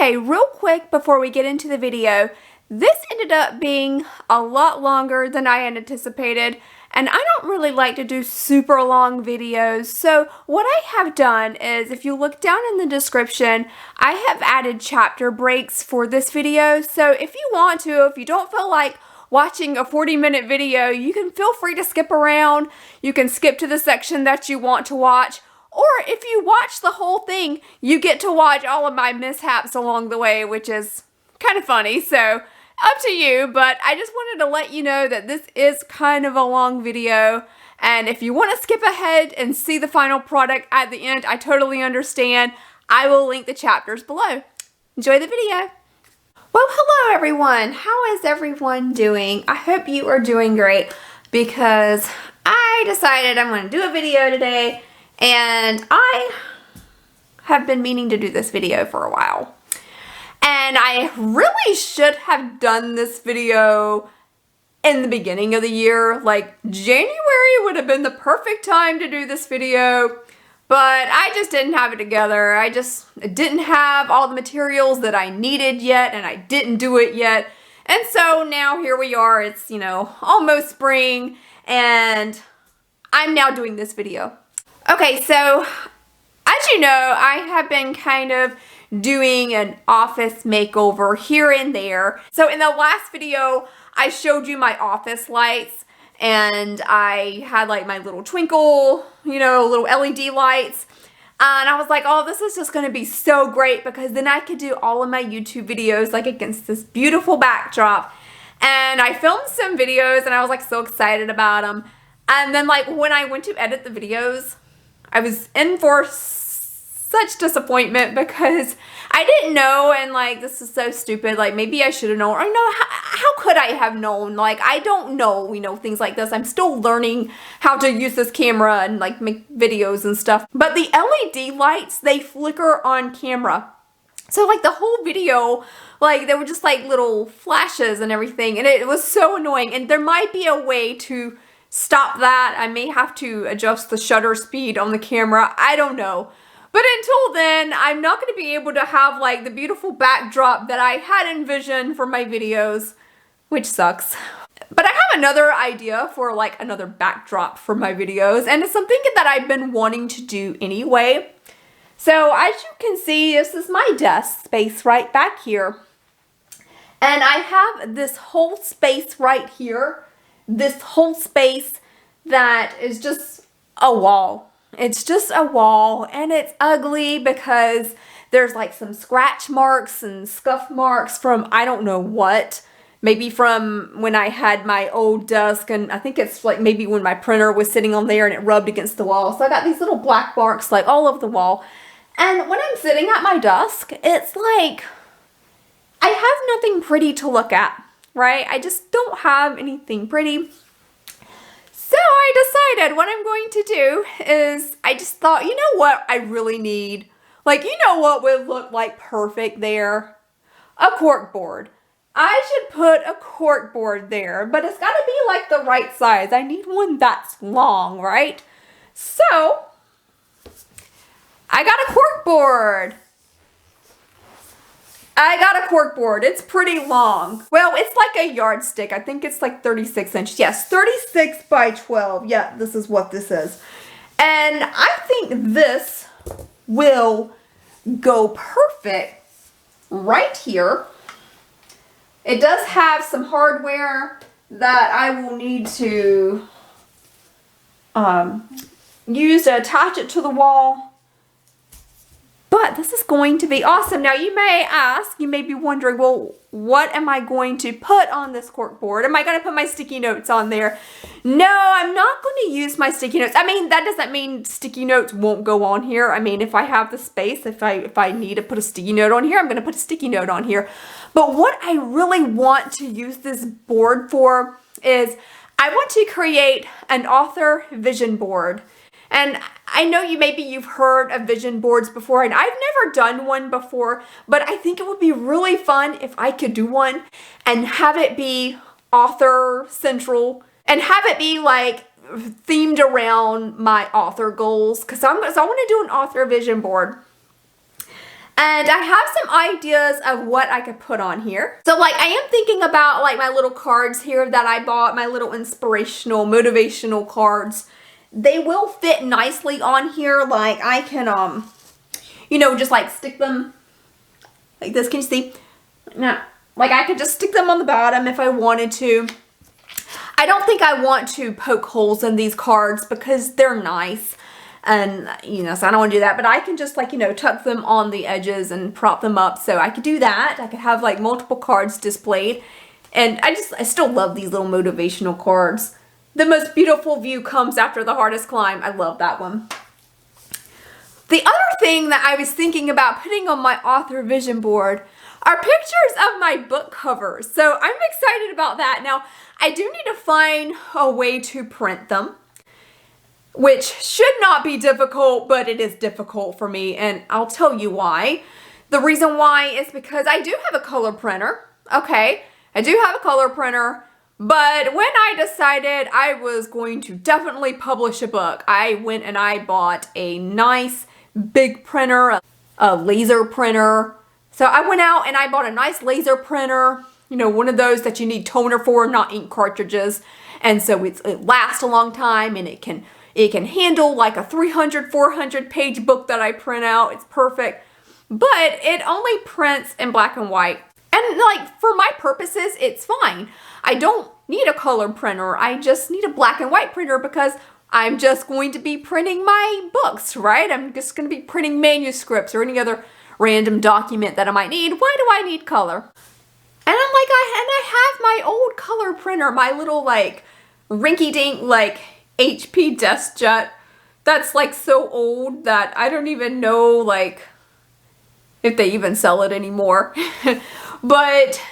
Okay, real quick before we get into the video, this ended up being a lot longer than I had anticipated, and I don't really like to do super long videos, so what I have done is, if you look down in the description, I have added chapter breaks for this video, so if you want to, if you don't feel like watching a 40-minute video, you can feel free to skip around. You can skip to the section that you want to watch. Or if you watch the whole thing, you get to watch all of my mishaps along the way, which is kind of funny. So up to you, but I just wanted to let you know that this is kind of a long video. And if you want to skip ahead and see the final product at the end, I totally understand. I will link the chapters below. Enjoy the video. Well, hello everyone. How is everyone doing? I hope you are doing great, because I decided I'm going to do a video today, and I have been meaning to do this video for a while. And I really should have done this video in the beginning of the year. Like, January would have been the perfect time to do this video. But I just didn't have it together. I didn't have all the materials that I needed yet, and I didn't do it yet. And so now here we are. It's, almost spring, and I'm now doing this video. Okay, so as you know, I have been kind of doing an office makeover here and there. So in the last video, I showed you my office lights. And I had like my little twinkle, little LED lights. And I was like, oh, this is just going to be so great, because then I could do all of my YouTube videos like against this beautiful backdrop. And I filmed some videos and I was like so excited about them. And then like when I went to edit the videos, I was in for such disappointment, because I didn't know, and like this is so stupid, like maybe I should have known, or how could I have known? Like, I don't know, things like this. I'm still learning how to use this camera and like make videos and stuff. But the LED lights, they flicker on camera. So like the whole video, like they were just like little flashes and everything, and it was so annoying. And there might be a way to stop that. I may have to adjust the shutter speed on the camera. I don't know. But until then, I'm not going to be able to have like the beautiful backdrop that I had envisioned for my videos, which sucks. But I have another idea for like another backdrop for my videos, and it's something that I've been wanting to do anyway. So as you can see, this is my desk space right back here. And I have this whole space right here, this whole space that is just a wall. It's just a wall, and it's ugly because there's like some scratch marks and scuff marks from I don't know what. Maybe from when I had my old desk, and I think it's like maybe when my printer was sitting on there and it rubbed against the wall. So I got these little black marks like all over the wall. And when I'm sitting at my desk, it's like I have nothing pretty to look at, right? I just don't have anything pretty. So I decided what I'm going to do is, I just thought, you know what I really need? Like, you know what would look like perfect there? A cork board. I should put a cork board there, but it's got to be like the right size. I need one that's long, right? So I got a cork board. It's pretty long. Well, it's like a yardstick. I think it's like 36 inches. Yes, 36 by 12. Yeah, this is what this is. And I think this will go perfect right here. It does have some hardware that I will need to use to attach it to the wall. But this is going to be awesome. Now you may ask, you may be wondering, well, what am I going to put on this cork board? Am I going to put my sticky notes on there? No, I'm not going to use my sticky notes. I mean, that doesn't mean sticky notes won't go on here. I mean, if I have the space, if I need to put a sticky note on here, I'm going to put a sticky note on here. But what I really want to use this board for is I want to create an author vision board. And I know you've heard of vision boards before, and I've never done one before, but I think it would be really fun if I could do one and have it be author central and have it be like themed around my author goals, because I want to do an author vision board. And I have some ideas of what I could put on here. So like I am thinking about like my little cards here that I bought, my little inspirational, motivational cards. They will fit nicely on here. Like I can, you know, just like stick them like this. Can you see? Now, like I could just stick them on the bottom if I wanted to. I don't think I want to poke holes in these cards because they're nice. And, you know, so I don't want to do that. But I can just, like, you know, tuck them on the edges and prop them up. So I could do that. I could have, like, multiple cards displayed. And I still love these little motivational cards. The most beautiful view comes after the hardest climb. I love that one. The other thing that I was thinking about putting on my author vision board are pictures of my book covers. So I'm excited about that. Now, I do need to find a way to print them, which should not be difficult, but it is difficult for me, and I'll tell you why. The reason why is because I do have a color printer, okay? I do have a color printer, but when I decided I was going to definitely publish a book, I went and I bought a nice big printer, a laser printer. So I went out and I bought a nice laser printer, you know, one of those that you need toner for, not ink cartridges. And so it lasts a long time, and it can handle like a 300, 400 page book that I print out. It's perfect. But it only prints in black and white. And like for my purposes, it's fine. I don't need a color printer. I just need a black and white printer because I'm just going to be printing my books, right? I'm just going to be printing manuscripts or any other random document that I might need. Why do I need color? And I'm like, I have my old color printer, my little like rinky-dink like HP DeskJet that's like so old that I don't even know like if they even sell it anymore. But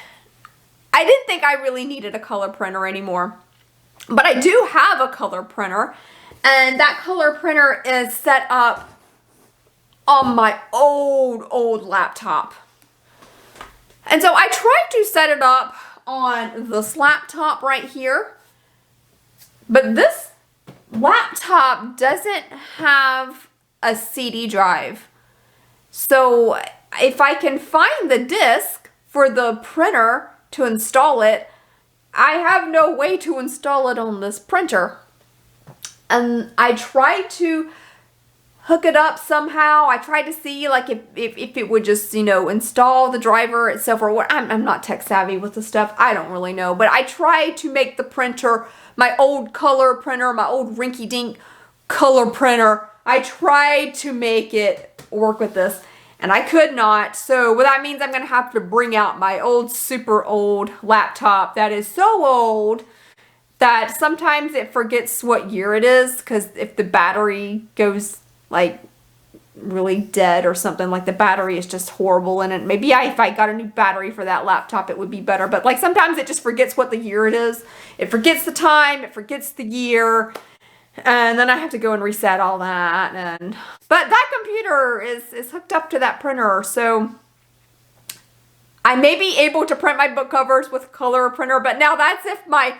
I didn't think I really needed a color printer anymore. But I do have a color printer, and that color printer is set up on my old laptop. And so I tried to set it up on this laptop right here, but this laptop doesn't have a CD drive. So if I can find the disk for the printer to install it, I have no way to install it on this printer. And I tried to hook it up somehow. I tried to see like if it would just, you know, install the driver itself or what. I'm not tech savvy with the stuff. I don't really know. But I tried to make the printer, my old color printer, my old rinky-dink color printer, I tried to make it work with this. And I could not. So what that means, I'm going to have to bring out my old, super old laptop that is so old that sometimes it forgets what year it is, because if the battery goes like really dead or something, like the battery is just horrible in it. Maybe if I got a new battery for that laptop, it would be better. But like sometimes it just forgets what the year it is. It forgets the time, it forgets the year. And then I have to go and reset all that. But that computer is hooked up to that printer, so I may be able to print my book covers with a color printer, but now that's if my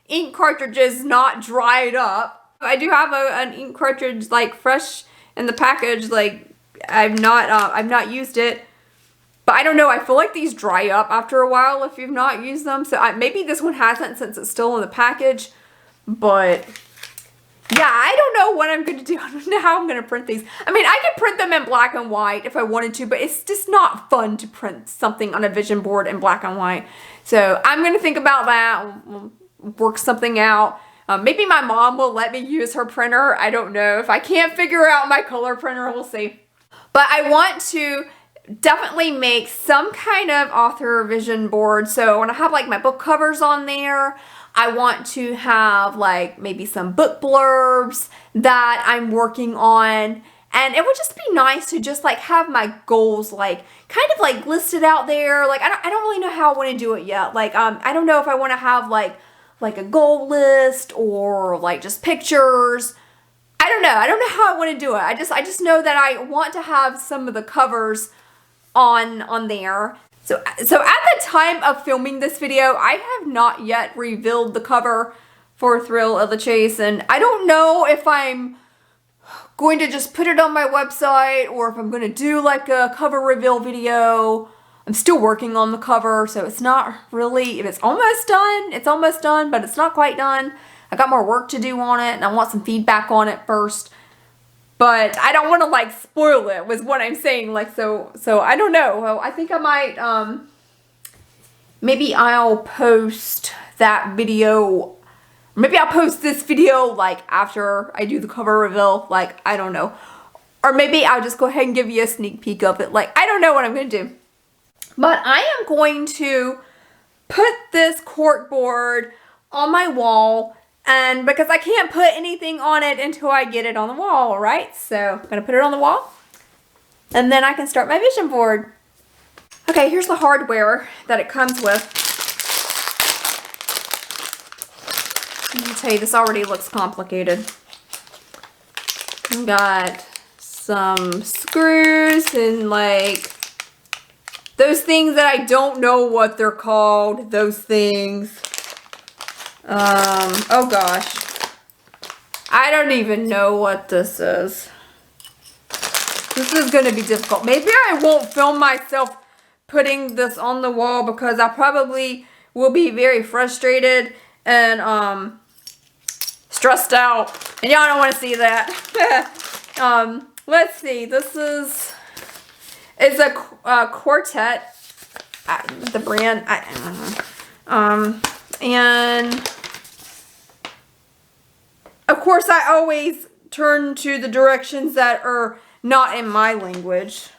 ink cartridge is not dried up. I do have an ink cartridge like fresh in the package. Like I've not used it, but I don't know. I feel like these dry up after a while if you've not used them. So maybe this one hasn't since it's still in the package, but yeah, I don't know what I'm going to do. I don't know how I'm going to print these. I mean, I could print them in black and white if I wanted to, but it's just not fun to print something on a vision board in black and white. So I'm going to think about that, we'll work something out. Maybe my mom will let me use her printer. I don't know. If I can't figure out my color printer, we'll see. But I want to definitely make some kind of author vision board. So I want to have like my book covers on there. I want to have like maybe some book blurbs that I'm working on. And it would just be nice to just like have my goals like kind of like listed out there. Like I don't really know how I want to do it yet. Like I don't know if I want to have like a goal list or like just pictures. I don't know. I don't know how I want to do it. I just know that I want to have some of the covers on there. So at the time of filming this video, I have not yet revealed the cover for Thrill of the Chase, and I don't know if I'm going to just put it on my website, or if I'm going to do like a cover reveal video. I'm still working on the cover, so it's not really, if it's almost done, but it's not quite done. I got more work to do on it, and I want some feedback on it first. But I don't want to like spoil it, was what I'm saying. Like, so I don't know. Well, I think I might, maybe I'll post that video. Maybe I'll post this video like after I do the cover reveal. Like, I don't know. Or maybe I'll just go ahead and give you a sneak peek of it. Like, I don't know what I'm going to do. But I am going to put this cork board on my wall, and because I can't put anything on it until I get it on the wall, right? So I'm going to put it on the wall, and then I can start my vision board. Okay, here's the hardware that it comes with. Let me tell you, this already looks complicated. I've got some screws and like those things that I don't know what they're called. Those things. Oh gosh. I don't even know what this is. This is going to be difficult. Maybe I won't film myself putting this on the wall because I probably will be very frustrated and stressed out. And y'all don't want to see that. Let's see. This is... It's a Quartet, the brand, I don't know. And of course I always turn to the directions that are not in my language.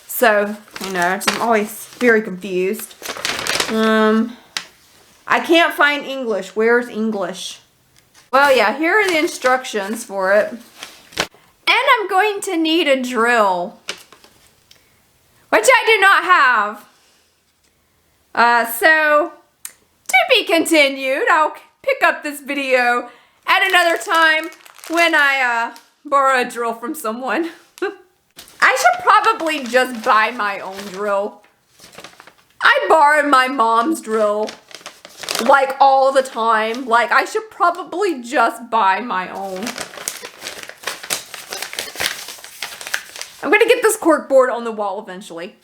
So, you know, I'm always very confused. I can't find English. Where's English? Well, yeah, here are the instructions for it. And I'm going to need a drill, which I do not have. So, to be continued. I'll pick up this video at another time when I borrow a drill from someone. I should probably just buy my own drill. I borrowed my mom's drill like all the time. Like, I should probably just buy my own. I'm gonna get this cork board on the wall eventually.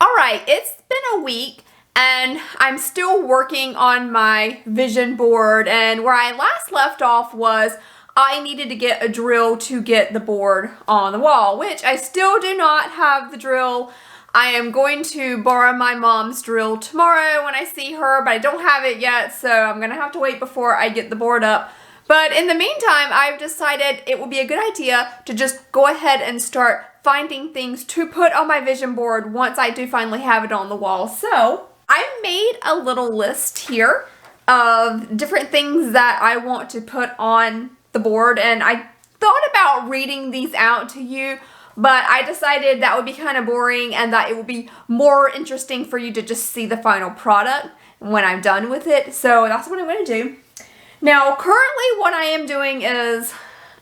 Alright, it's been a week and I'm still working on my vision board, and where I last left off was I needed to get a drill to get the board on the wall, which I still do not have the drill. I am going to borrow my mom's drill tomorrow when I see her, but I don't have it yet, so I'm gonna have to wait before I get the board up. But in the meantime, I've decided it would be a good idea to just go ahead and start finding things to put on my vision board once I do finally have it on the wall. So I made a little list here of different things that I want to put on the board, and I thought about reading these out to you, but I decided that would be kind of boring and that it would be more interesting for you to just see the final product when I'm done with it. So that's what I'm going to do. Now, currently what I am doing is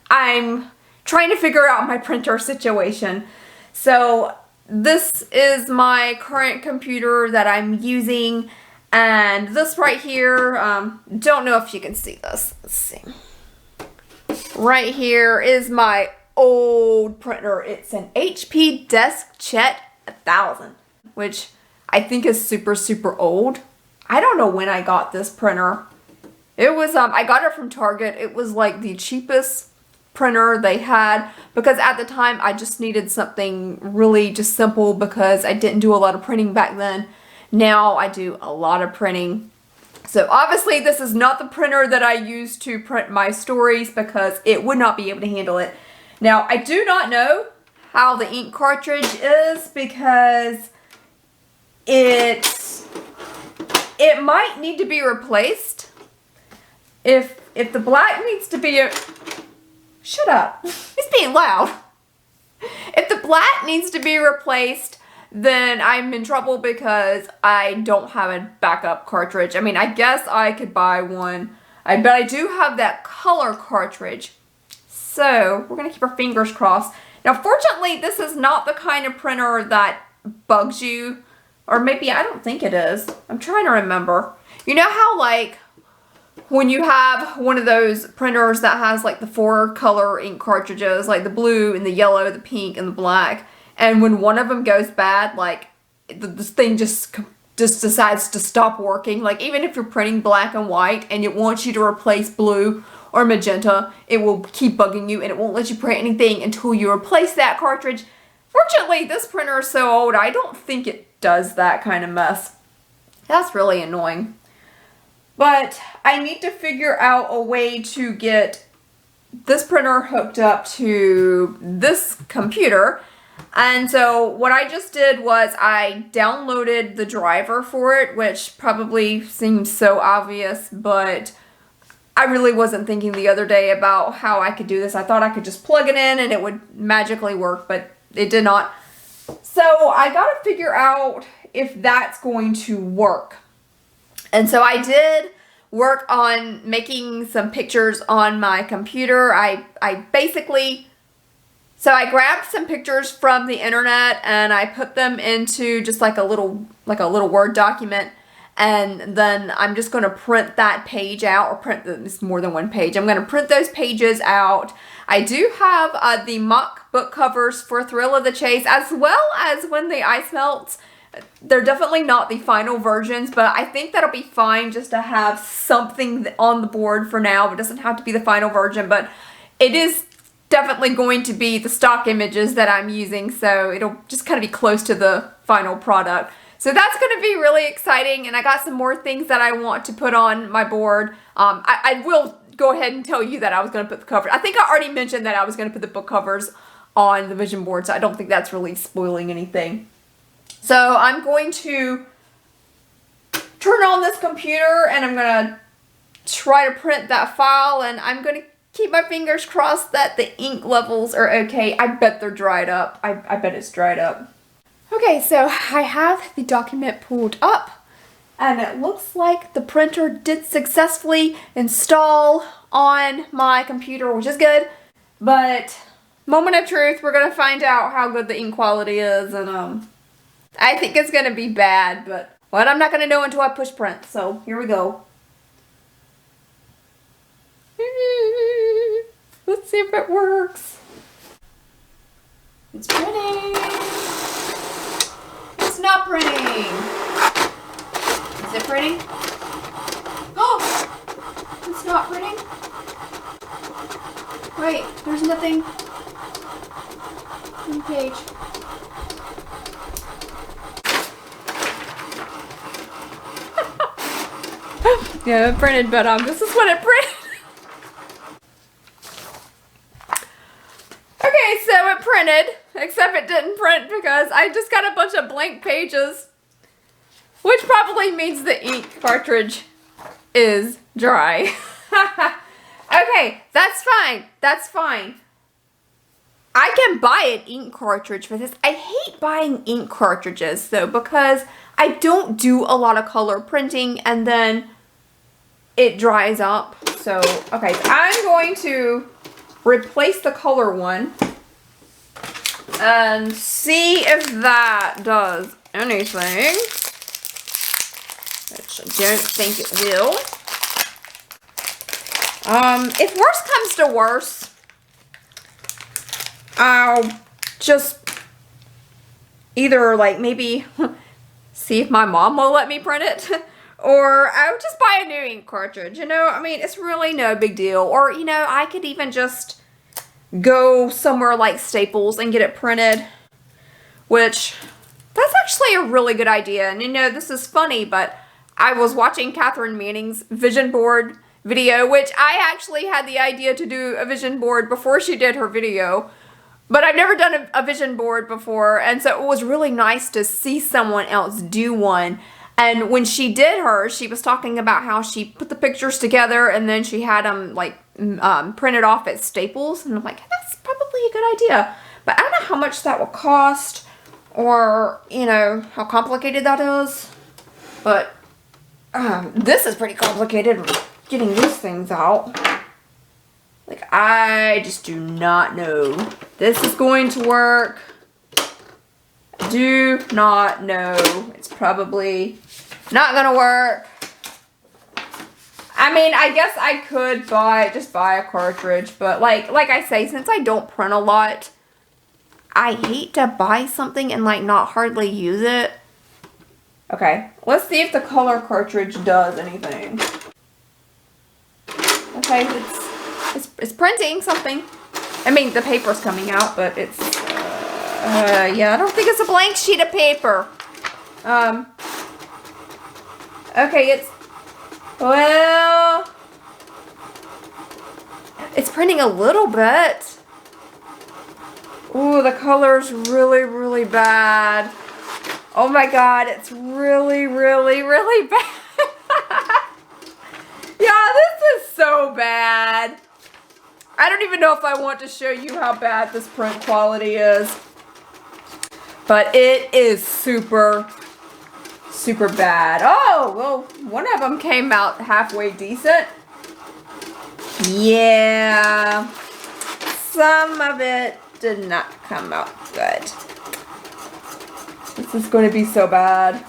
I'm trying to figure out my printer situation. So this is my current computer that I'm using, and this right here, don't know if you can see this. Let's see. Right here is my old printer. It's an HP DeskJet 1000, which I think is super, super old. I don't know when I got this printer. It was, I got it from Target. It was like the cheapest printer they had because at the time I just needed something really just simple because I didn't do a lot of printing back then. Now I do a lot of printing. So obviously this is not the printer that I use to print my stories because it would not be able to handle it. Now I do not know how the ink cartridge is because it might need to be replaced. If the black needs to be shut up. It's being loud. If the black needs to be replaced, then I'm in trouble because I don't have a backup cartridge. I mean, I guess I could buy one, but I do have that color cartridge. So we're gonna keep our fingers crossed. Now, fortunately, this is not the kind of printer that bugs you, or maybe I don't think it is. I'm trying to remember. You know how like when you have one of those printers that has like the 4 color ink cartridges, like the blue and the yellow, the pink and the black, and when one of them goes bad, like this thing just decides to stop working. Like even if you're printing black and white and it wants you to replace blue or magenta, it will keep bugging you and it won't let you print anything until you replace that cartridge. Fortunately, this printer is so old, I don't think it does that kind of mess. That's really annoying. But I need to figure out a way to get this printer hooked up to this computer. And so what I just did was I downloaded the driver for it, which probably seems so obvious, but I really wasn't thinking the other day about how I could do this. I thought I could just plug it in and it would magically work, but it did not. So I gotta figure out if that's going to work. And so I did work on making some pictures on my computer. I grabbed some pictures from the internet and I put them into just like a little Word document, and then I'm just going to print that page out, or it's more than one page. I'm going to print those pages out. I do have the mock book covers for Thrill of the Chase, as well as When the Ice Melts. They're definitely not the final versions, but I think that'll be fine just to have something on the board for now. It doesn't have to be the final version, but it is definitely going to be the stock images that I'm using, so it'll just kind of be close to the final product. So that's going to be really exciting, and I got some more things that I want to put on my board. I will go ahead and tell you that I was going to put the cover. I think I already mentioned that I was going to put the book covers on the vision board, so I don't think that's really spoiling anything. So I'm going to turn on this computer and I'm going to try to print that file, and I'm going to keep my fingers crossed that the ink levels are okay. I bet they're dried up. I bet it's dried up. Okay, so I have the document pulled up and it looks like the printer did successfully install on my computer, which is good. But moment of truth, we're going to find out how good the ink quality is, and I think it's going to be bad, but I'm not going to know until I push print. So here we go. Let's see if it works. It's printing. It's not printing. Is it printing? Oh, it's not printing. Wait, there's nothing on the page. Yeah, it printed, but this is what it printed. Okay, so it printed, except it didn't print because I just got a bunch of blank pages, which probably means the ink cartridge is dry. Okay, that's fine. That's fine. I can buy an ink cartridge for this. I hate buying ink cartridges though, because I don't do a lot of color printing and then it dries up. So, okay, so I'm going to replace the color one and see if that does anything, which I don't think it will. If worse comes to worse, I'll just either like maybe see if my mom will let me print it, or I'll just buy a new ink cartridge, you know? I mean, it's really no big deal. Or, you know, I could even just go somewhere like Staples and get it printed, which, that's actually a really good idea. And, you know, this is funny, but I was watching Catherine Manning's vision board video, which I actually had the idea to do a vision board before she did her video. But I've never done a vision board before, and so it was really nice to see someone else do one. And when she did hers, she was talking about how she put the pictures together and then she had them like printed off at Staples. And I'm like, that's probably a good idea. But I don't know how much that will cost, or, you know, how complicated that is. But this is pretty complicated, getting these things out. Like, I just do not know. This is going to work. I do not know. It's probably not gonna work. I mean, I guess I could just buy a cartridge, but like I say, since I don't print a lot, I hate to buy something and like not hardly use it. Okay, let's see if the color cartridge does anything. Okay, it's printing something. I mean, the paper's coming out, but it's, yeah, I don't think it's a blank sheet of paper. Okay, well, it's printing a little bit. Ooh, the color's really, really bad. Oh my God, it's really, really, really bad. Yeah, this is so bad. I don't even know if I want to show you how bad this print quality is. But it is super, super bad. Oh, well, one of them came out halfway decent. Yeah. Some of it did not come out good. This is going to be so bad.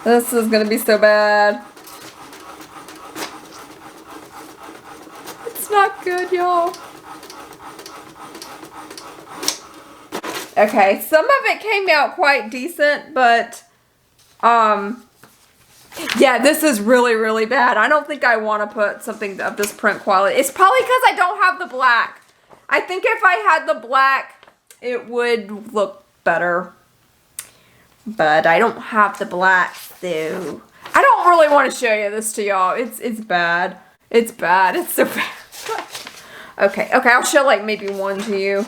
This is going to be so bad. It's not good, y'all. Okay, some of it came out quite decent, but, yeah, this is really, really bad. I don't think I want to put something of this print quality. It's probably because I don't have the black. I think if I had the black, it would look better. But I don't have the black, so I don't really want to show you this to y'all. It's bad. It's bad. It's so bad. Okay, I'll show like maybe one to you.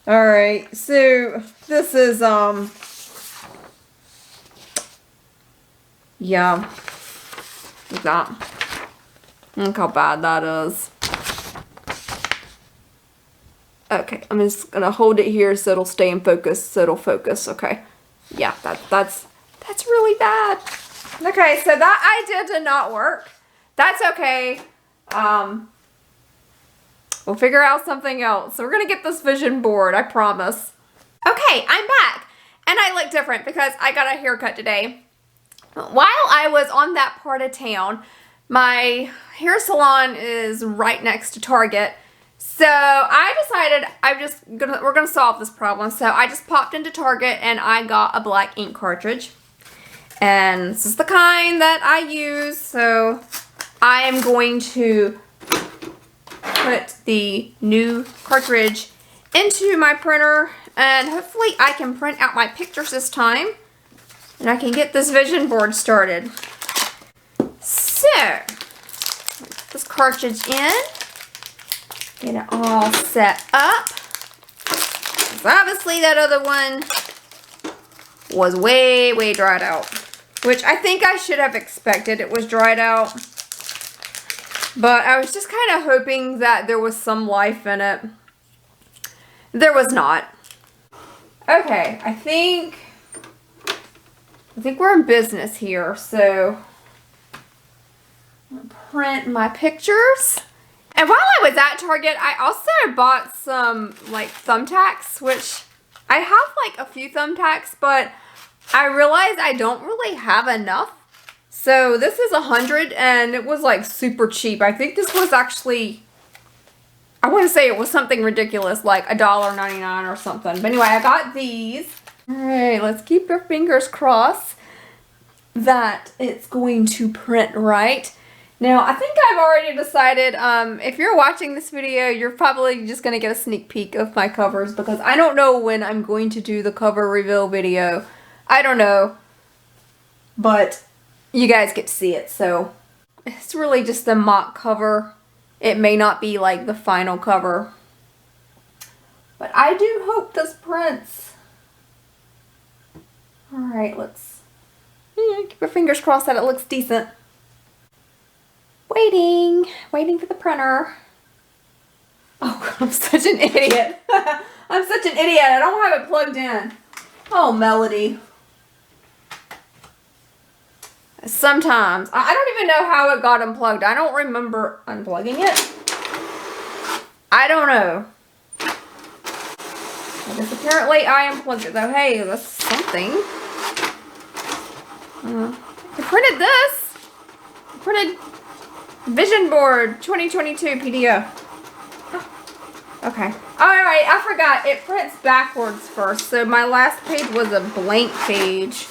Alright, so this is, yeah, that. Look how bad that is. Okay, I'm just gonna hold it here so it'll stay in focus, so it'll focus, okay. Yeah, that's really bad. Okay, so that idea did not work. That's okay. We'll figure out something else. So we're gonna get this vision board, I promise. Okay, I'm back. And I look different because I got a haircut today. While I was on that part of town, my hair salon is right next to Target. So I decided we're gonna solve this problem. So I just popped into Target and I got a black ink cartridge. And this is the kind that I use. So I am going to put the new cartridge into my printer and hopefully I can print out my pictures this time and I can get this vision board started. So, put this cartridge in, get it all set up. Because obviously that other one was way, way dried out, which I think I should have expected it was dried out. But I was just kind of hoping that there was some life in it. There was not. Okay, I think we're in business here. So, I'm gonna print my pictures. And while I was at Target, I also bought some like thumbtacks, which I have like a few thumbtacks, but I realized I don't really have enough. So this is 100 and it was like super cheap. I think this was actually, I want to say it was something ridiculous like $1.99 or something. But anyway, I got these. Alright, let's keep our fingers crossed that it's going to print right. Now, I think I've already decided, if you're watching this video, you're probably just going to get a sneak peek of my covers because I don't know when I'm going to do the cover reveal video. I don't know. But you guys get to see it, so it's really just a mock cover. It may not be like the final cover. But I do hope this prints. Alright, let's keep our fingers crossed that it looks decent. Waiting for the printer. Oh, I'm such an idiot. I'm such an idiot. I don't have it plugged in. Oh, Melody. Sometimes. I don't even know how it got unplugged. I don't remember unplugging it. I don't know. I guess apparently I unplugged it though. Hey, that's something. I printed this. Printed Vision Board 2022 PDF. Okay. Alright, I forgot. It prints backwards first. So my last page was a blank page.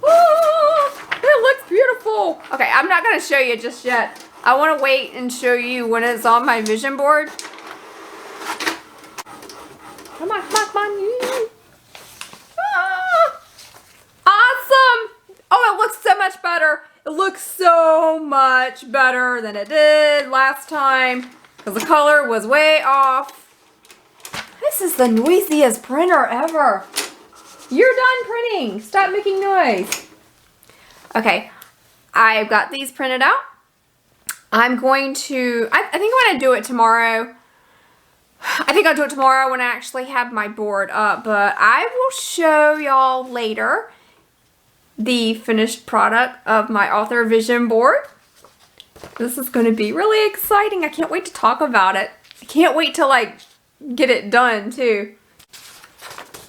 Oh, it looks beautiful. Okay, I'm not going to show you just yet. I want to wait and show you when it's on my vision board. Come on, come on, come on. Ah, awesome. Oh, it looks so much better. It looks so much better than it did last time because the color was way off. This is the noisiest printer ever. You're done printing. Stop making noise. Okay, I've got these printed out. I'm going to, I think I'm going to do it tomorrow. I think I'll do it tomorrow when I actually have my board up, but I will show y'all later the finished product of my author vision board. This is going to be really exciting. I can't wait to talk about it. I can't wait to like get it done too.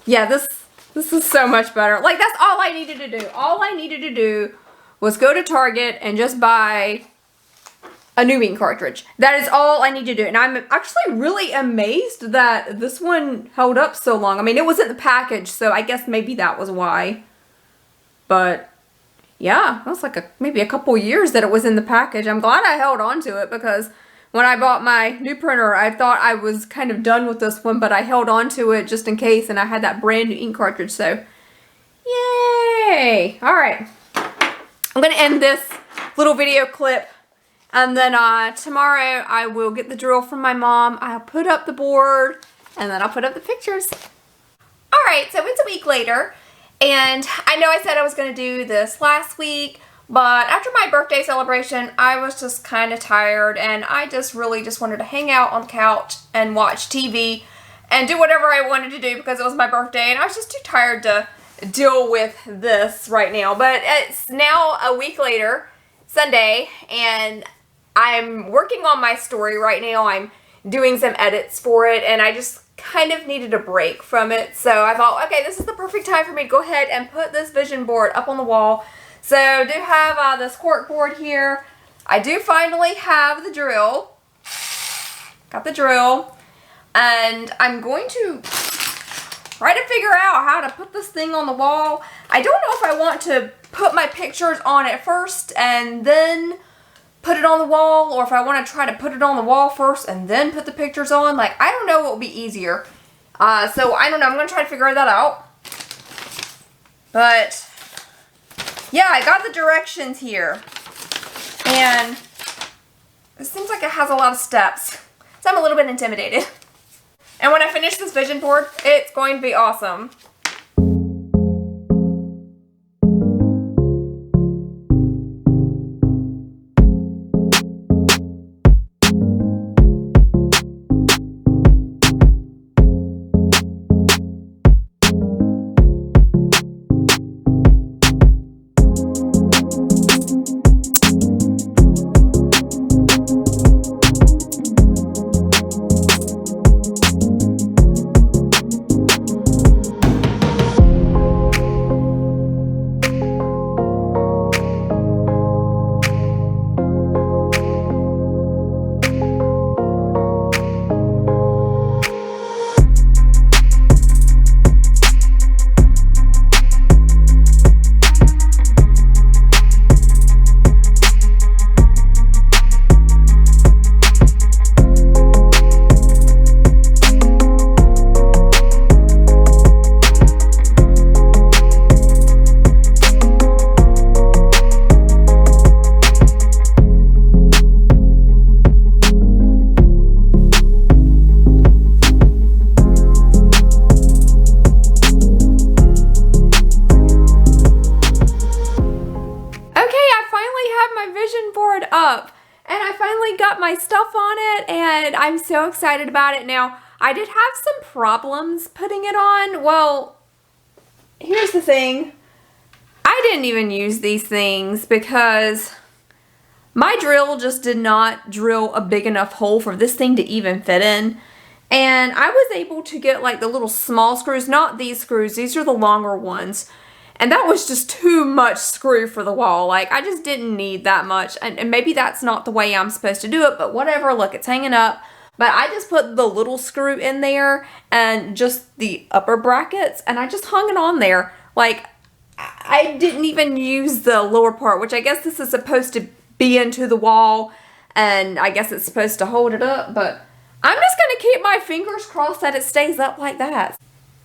Yeah, this is so much better. Like that's all I needed to do. All I needed to do was go to Target and just buy a new ink cartridge. That is all I need to do. And I'm actually really amazed that this one held up so long. I mean, it was in the package, so I guess maybe that was why. But yeah, that was like maybe a couple years that it was in the package. I'm glad I held on to it because when I bought my new printer, I thought I was kind of done with this one, but I held on to it just in case, and I had that brand new ink cartridge, so yay! All right, I'm going to end this little video clip, and then tomorrow I will get the drill from my mom. I'll put up the board, and then I'll put up the pictures. All right, so it's a week later, and I know I said I was going to do this last week, but after my birthday celebration, I was just kind of tired, and I just really just wanted to hang out on the couch and watch TV and do whatever I wanted to do because it was my birthday, and I was just too tired to deal with this right now. But it's now a week later, Sunday, and I'm working on my story right now. I'm doing some edits for it, and I just kind of needed a break from it. So I thought, okay, this is the perfect time for me to go ahead and put this vision board up on the wall. So I do have this cork board here. I do finally have the drill. Got the drill. And I'm going to try to figure out how to put this thing on the wall. I don't know if I want to put my pictures on it first and then put it on the wall, or if I want to try to put it on the wall first and then put the pictures on. Like, I don't know what will be easier. So I don't know. I'm going to try to figure that out. But yeah, I got the directions here, and it seems like it has a lot of steps, so I'm a little bit intimidated. And when I finish this vision board, it's going to be awesome. Up, and I finally got my stuff on it, and I'm so excited about it. Now, I did have some problems putting it on. Well, here's the thing. I didn't even use these things because my drill just did not drill a big enough hole for this thing to even fit in. And I was able to get like the little small screws, not these screws, these are the longer ones. And that was just too much screw for the wall. Like, I just didn't need that much. And maybe that's not the way I'm supposed to do it, but whatever. Look, it's hanging up. But I just put the little screw in there and just the upper brackets, and I just hung it on there. Like, I didn't even use the lower part, which I guess this is supposed to be into the wall, and I guess it's supposed to hold it up, but I'm just going to keep my fingers crossed that it stays up like that.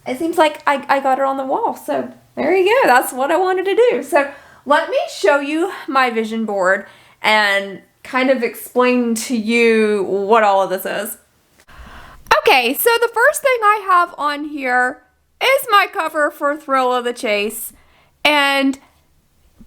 It seems like I got it on the wall, so there you go. That's what I wanted to do. So let me show you my vision board and kind of explain to you what all of this is. Okay, so the first thing I have on here is my cover for Thrill of the Chase, and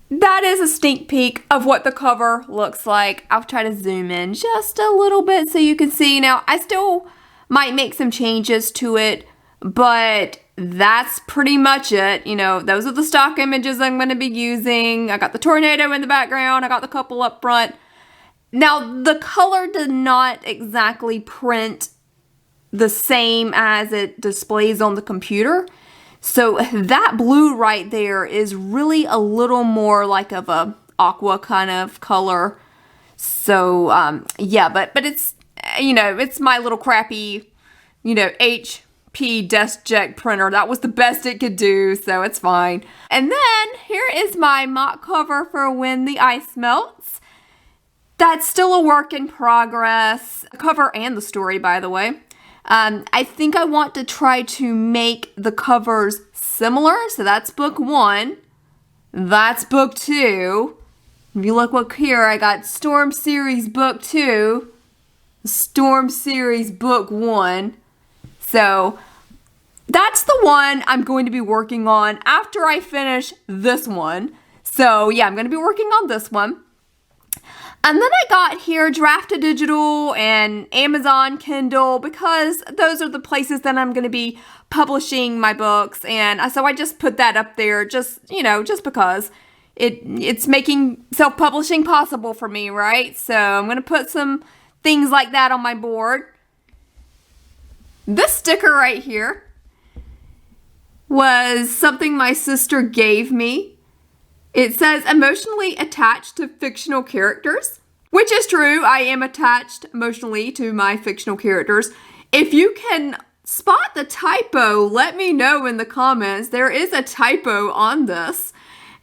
that is a sneak peek of what the cover looks like. I'll try to zoom in just a little bit so you can see. Now, I still might make some changes to it, but that's pretty much it. You know, those are the stock images I'm going to be using. I got the tornado in the background. I got the couple up front. Now, the color did not exactly print the same as it displays on the computer. So that blue right there is really a little more like of a aqua kind of color. So, yeah, but it's, you know, it's my little crappy, you know, HP DeskJet printer. That was the best it could do, so it's fine. And then here is my mock cover for When the Ice Melts. That's still a work in progress. The cover and the story, by the way. I think I want to try to make the covers similar. So that's book 1. That's book 2. If you look here, I got Storm Series book 2, Storm Series book 1. So that's the one I'm going to be working on after I finish this one. So yeah, I'm going to be working on this one. And then I got here Draft-A-Digital and Amazon Kindle because those are the places that I'm going to be publishing my books. And so I just put that up there just, you know, just because it's making self-publishing possible for me, right? So I'm going to put some things like that on my board. This sticker right here was something my sister gave me. It says emotionally attached to fictional characters, which is true. I am attached emotionally to my fictional characters. If you can spot the typo, let me know in the comments. There is a typo on this,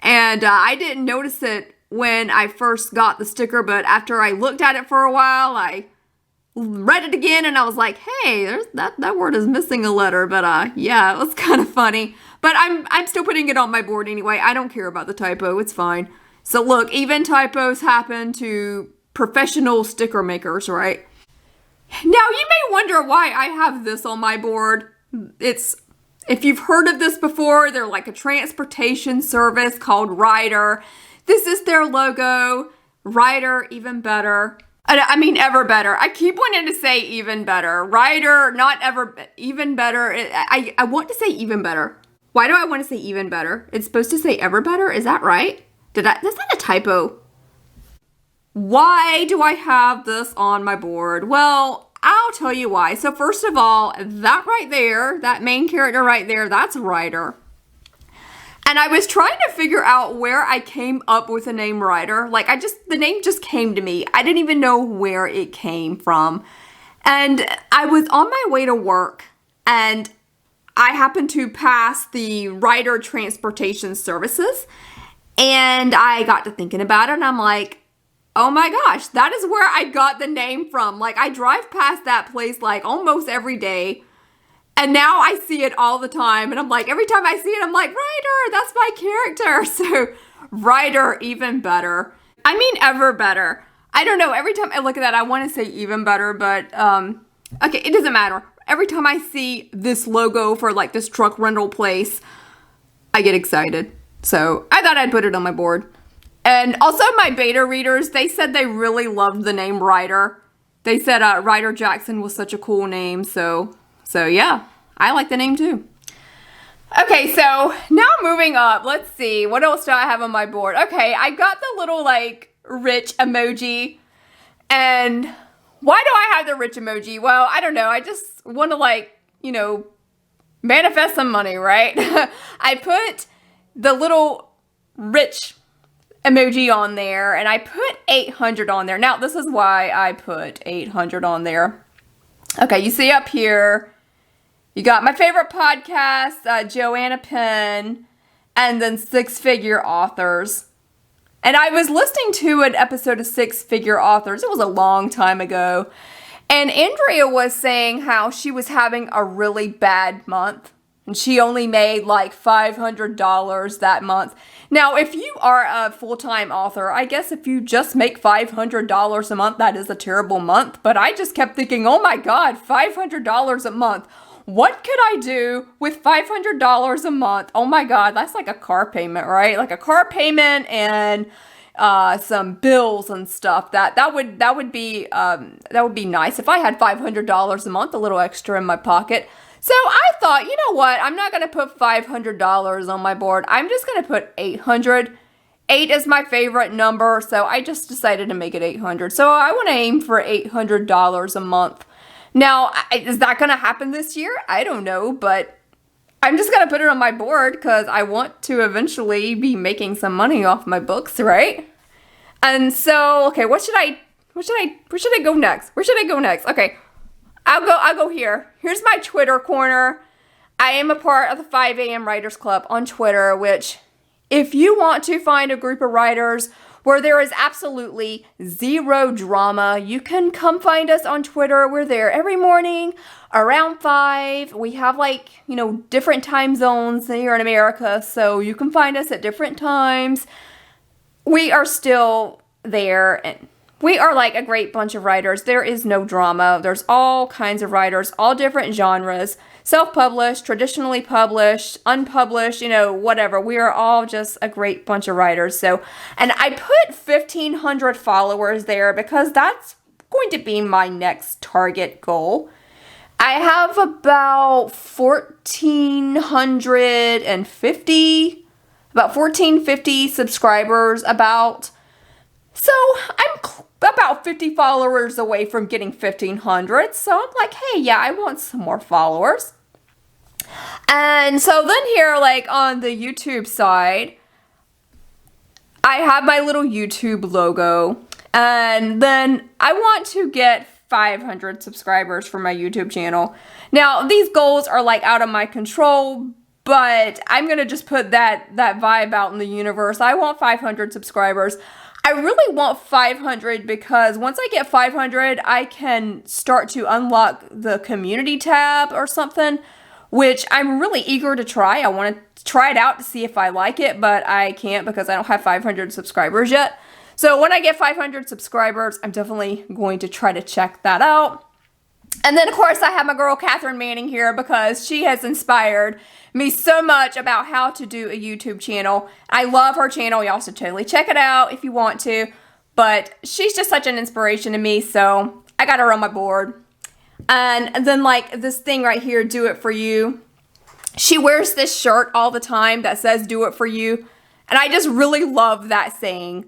and I didn't notice it when I first got the sticker, but after I looked at it for a while, I read it again and I was like, hey, that word is missing a letter, but yeah, it was kind of funny. But I'm still putting it on my board anyway. I don't care about the typo. It's fine. So look, even typos happen to professional sticker makers, right? Now, you may wonder why I have this on my board. If you've heard of this before, they're like a transportation service called Ryder. This is their logo. Ryder, even better. I mean, ever better. I keep wanting to say even better. Ryder, not ever, even better. I want to say even better. Why do I want to say even better? It's supposed to say ever better? Is that right? Is that a typo? Why do I have this on my board? Well, I'll tell you why. So first of all, that right there, that main character right there, that's Ryder. And I was trying to figure out where I came up with the name Ryder. Like, the name just came to me. I didn't even know where it came from. And I was on my way to work, and I happened to pass the Ryder Transportation Services, and I got to thinking about it, and I'm like, oh my gosh, that is where I got the name from. Like, I drive past that place like almost every day. And now I see it all the time. And I'm like, every time I see it, I'm like, Ryder, that's my character. So Ryder, even better. I mean, ever better. I don't know. Every time I look at that, I want to say even better. But, okay, it doesn't matter. Every time I see this logo for like this truck rental place, I get excited. So I thought I'd put it on my board. And also my beta readers, they said they really loved the name Ryder. They said Ryder Jackson was such a cool name. So yeah, I like the name too. Okay, so now moving up, let's see, what else do I have on my board? Okay, I got the little like rich emoji, and why do I have the rich emoji? Well, I don't know, I just want to like, you know, manifest some money, right? I put the little rich emoji on there, and I put 800 on there. Now, this is why I put 800 on there. Okay, you see up here, you got my favorite podcast, Joanna Penn, and then Six Figure Authors. And I was listening to an episode of Six Figure Authors. It was a long time ago. And Andrea was saying how she was having a really bad month. And she only made like $500 that month. Now, if you are a full-time author, I guess if you just make $500 a month, that is a terrible month. But I just kept thinking, oh my God, $500 a month. What could I do with $500 a month? Oh my God, that's like a car payment, right? Like a car payment and some bills and stuff. That would be nice if I had $500 a month, a little extra in my pocket. So I thought, you know what? I'm not going to put $500 on my board. I'm just going to put 800. 8 is my favorite number, so I just decided to make it 800. So I want to aim for $800 a month. Now, is that going to happen this year? I don't know, but I'm just going to put it on my board because I want to eventually be making some money off my books, right? And so, okay, where should I go next? Where should I go next? Okay, I'll go here. Here's my Twitter corner. I am a part of the 5 a.m. Writers Club on Twitter, which if you want to find a group of writers where there is absolutely zero drama, you can come find us on Twitter. We're there every morning around 5. We have different time zones here in America, so you can find us at different times. We are still there, and we are like a great bunch of writers. There is no drama. There's all kinds of writers, all different genres, self-published, traditionally published, unpublished, whatever. We are all just a great bunch of writers. So, and I put 1,500 followers there because that's going to be my next target goal. I have about 1,450 subscribers about. So I'm about 50 followers away from getting 1,500. So I'm like, hey, yeah, I want some more followers. And so then here, on the YouTube side, I have my little YouTube logo. And then I want to get 500 subscribers for my YouTube channel. Now, these goals are out of my control, but I'm going to just put that vibe out in the universe. I want 500 subscribers. I really want 500 because once I get 500, I can start to unlock the community tab or something, which I'm really eager to try. I want to try it out to see if I like it, but I can't because I don't have 500 subscribers yet. So when I get 500 subscribers, I'm definitely going to try to check that out. And then, of course, I have my girl Catherine Manning here because she has inspired me so much about how to do a YouTube channel. I love her channel. Y'all should totally check it out if you want to. But she's just such an inspiration to me, so I got her on my board. And then, this thing right here, Do It For You. She wears this shirt all the time that says, Do It For You. And I just really love that saying.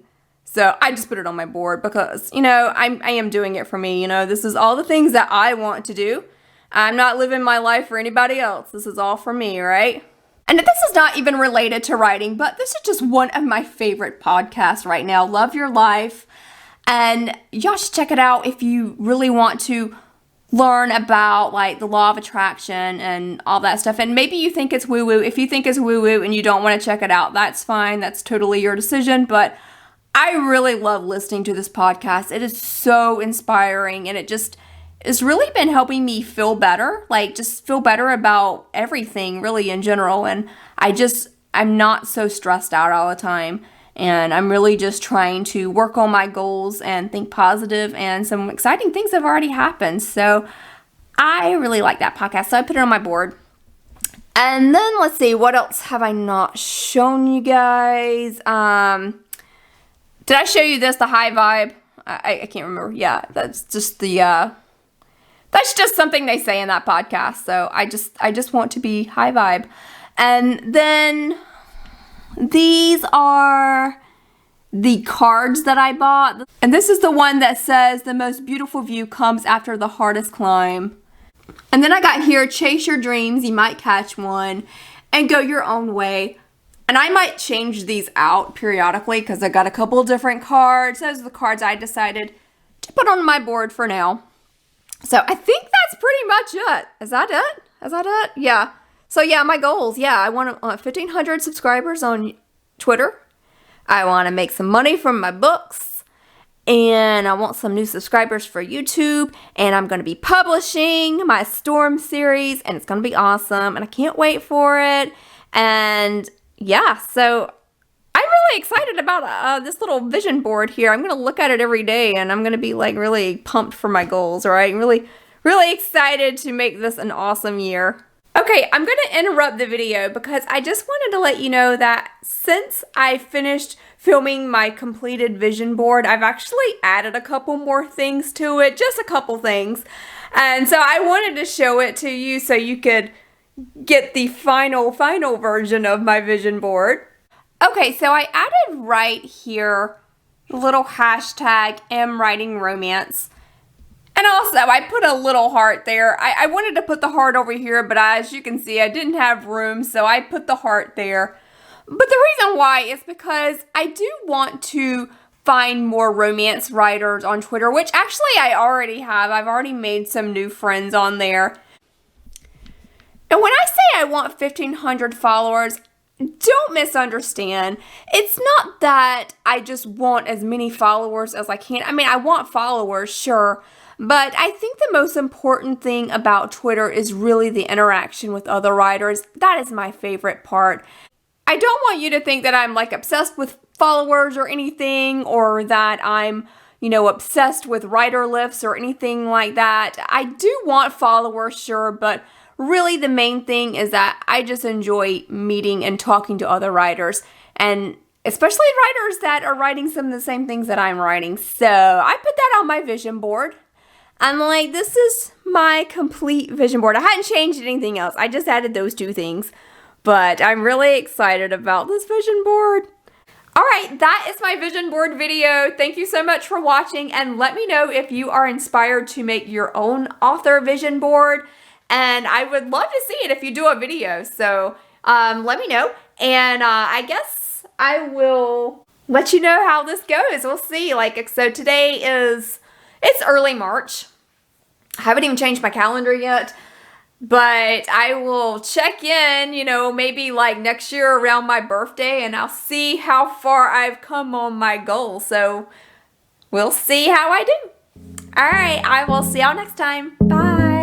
So I just put it on my board because, I am doing it for me. This is all the things that I want to do. I'm not living my life for anybody else. This is all for me, right? And this is not even related to writing, but this is just one of my favorite podcasts right now. Love Your Life. And y'all should check it out if you really want to learn about the law of attraction and all that stuff. And maybe you think it's woo-woo. If you think it's woo-woo and you don't want to check it out, that's fine. That's totally your decision. But I really love listening to this podcast. It is so inspiring, and it's really been helping me feel better, just feel better about everything really in general. And I'm not so stressed out all the time, and I'm really just trying to work on my goals and think positive, and some exciting things have already happened. So I really like that podcast, so I put it on my board. And then let's see, what else have I not shown you guys? Did I show you this, the high vibe? I can't remember. Yeah, that's just that's just something they say in that podcast. So I just want to be high vibe. And then these are the cards that I bought. And this is the one that says, the most beautiful view comes after the hardest climb. And then I got here, chase your dreams, you might catch one, and go your own way. And I might change these out periodically because I got a couple different cards. Those are the cards I decided to put on my board for now. So I think that's pretty much it. Is that it? Is that it? Yeah. So yeah, my goals. Yeah, I want 1,500 subscribers on Twitter. I want to make some money from my books. And I want some new subscribers for YouTube. And I'm going to be publishing my Storm series. And it's going to be awesome. And I can't wait for it. And yeah, so I'm really excited about this little vision board here. I'm going to look at it every day, and I'm going to be like really pumped for my goals, all right? Really, really excited to make this an awesome year. Okay, I'm going to interrupt the video because I just wanted to let you know that since I finished filming my completed vision board, I've actually added a couple more things to it, just a couple things. And so I wanted to show it to you so you could get the final version of my vision board. Okay, so I added right here the little hashtag #WritingRomance. And also, I put a little heart there. I wanted to put the heart over here, but as you can see, I didn't have room, so I put the heart there. But the reason why is because I do want to find more romance writers on Twitter, which actually I already have. I've already made some new friends on there. And when I say I want 1,500 followers, don't misunderstand. It's not that I just want as many followers as I can. I mean, I want followers, sure. But I think the most important thing about Twitter is really the interaction with other writers. That is my favorite part. I don't want you to think that I'm like obsessed with followers or anything, or that I'm, obsessed with writer lifts or anything like that. I do want followers, sure, but really the main thing is that I just enjoy meeting and talking to other writers, and especially writers that are writing some of the same things that I'm writing. So I put that on my vision board. I'm like, this is my complete vision board. I hadn't changed anything else. I just added those two things. But I'm really excited about this vision board. Alright, that is my vision board video. Thank you so much for watching, and let me know if you are inspired to make your own author vision board. And I would love to see it if you do a video. So let me know. And I guess I will let you know how this goes. We'll see. So today it's early March. I haven't even changed my calendar yet. But I will check in, maybe next year around my birthday, and I'll see how far I've come on my goal. So we'll see how I do. Alright, I will see y'all next time. Bye.